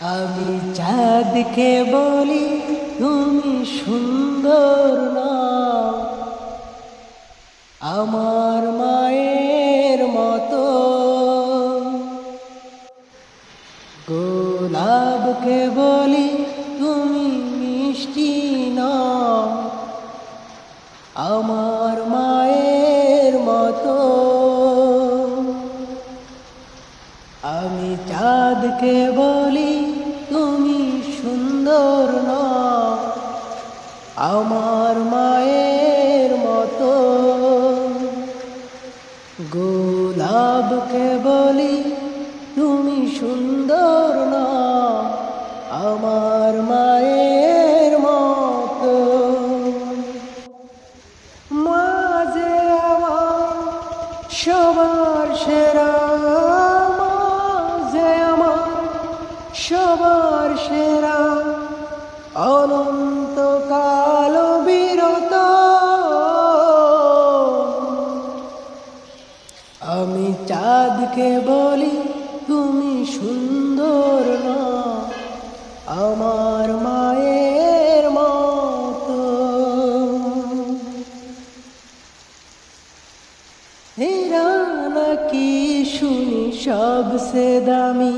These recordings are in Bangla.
আমি চাঁদকে বলি তুমি সুন্দর না, আমার মায়ের মতো। গোলাপকে বলি তুমি মিষ্টি না, আমার মায়ের মতো। আমি চাঁদকে বলি তুমি সুন্দর না, আমার মায়ের মতো। গোলাপকে বলি তুমি সুন্দর না, আমার মায়ের মতো। মাঝে আমার সবার সেরা, মাঝে আমার সবার সেরা, অনন্তকাল বিরত। আমি চাঁদকে বলি তুমি সুন্দর না, আমার মায়ের মতো। হীরা নাকি শুনি সবসে দামি,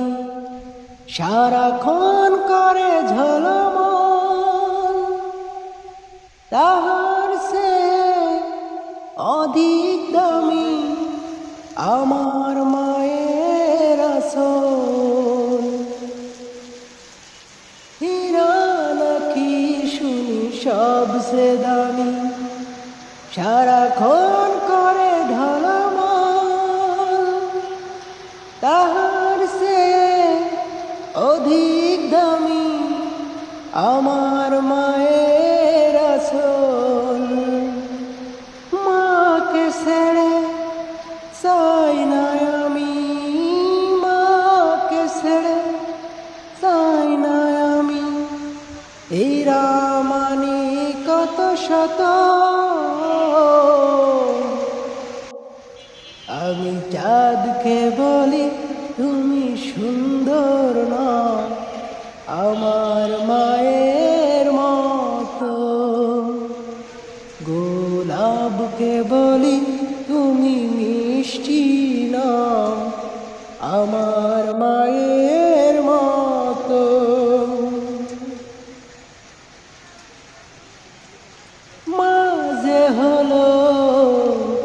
সারাক্ষণ করে ঝলমল, তাহার সে অধিক দামি আমার মায়ের আসল। হীরা নাকি শুনি সবসে দামি, সারাক্ষণ করে ঝলমল, তাহার সে অধিক দামি আমার মায়ের আসল। মাকে ছেড়ে চাই না আমি, মাকে ছেড়ে চাই না আমি, হীরা মানি কত শত। আমি চাঁদকে বলি তুমি সুন্দর না, আমার মায়ের মতো। গোলাপকে বলি তুমি মিষ্টি না, আমার মায়ের মতো। মাঝে হলো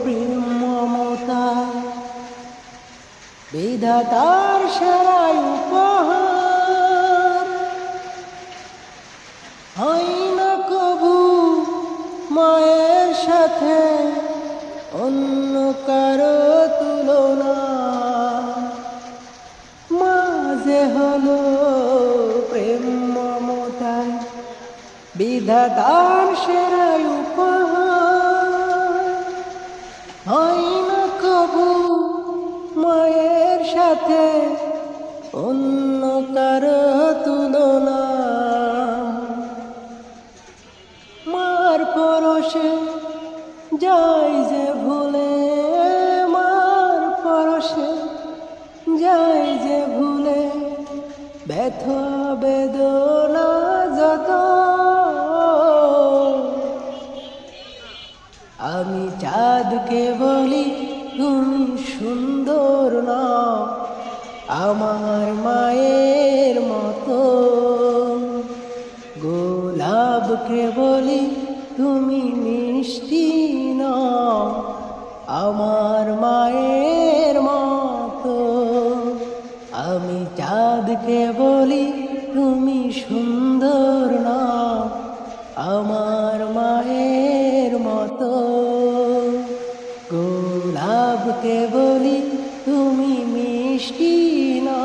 প্রেম মমতা, বিধাতার সেরাই উপহার, হয় না কবু মায়ের সাথে অন্য কারো তুলনা। মাঝে হলো প্রেম মমতা, বিধাতার সেরাই উপহার, হয় না কবু মায়ের সাথে অন্য কারো তুলনা। মার পরশে যাই যে ভুলে, মার পরশে যাই যে ভুলে, ব্যথা বেদনা যত। আমি চাঁদকে বলি তুমি সুন্দর না, আমার মায়ের মতো। গোলাপকে বলি তুমি মিষ্টি না, আমার মায়ের মতো। আমি চাঁদকে বলি তুমি সুন্দর না, আমার মায়ের মতো। গোলাপকে বলি তুমি মিষ্টি না,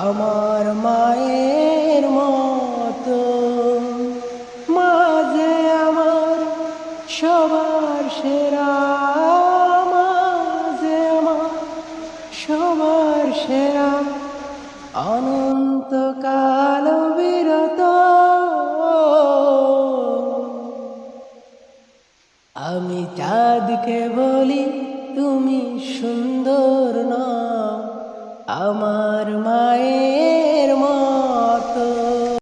আমার মায়ের মতো। মাঝে আমার সবার সেরা, মাঝে আমার সবার সেরা, অনন্তকাল বিরত। আমি চাঁদকে বলি তুমি সুন্দর না, আমার মা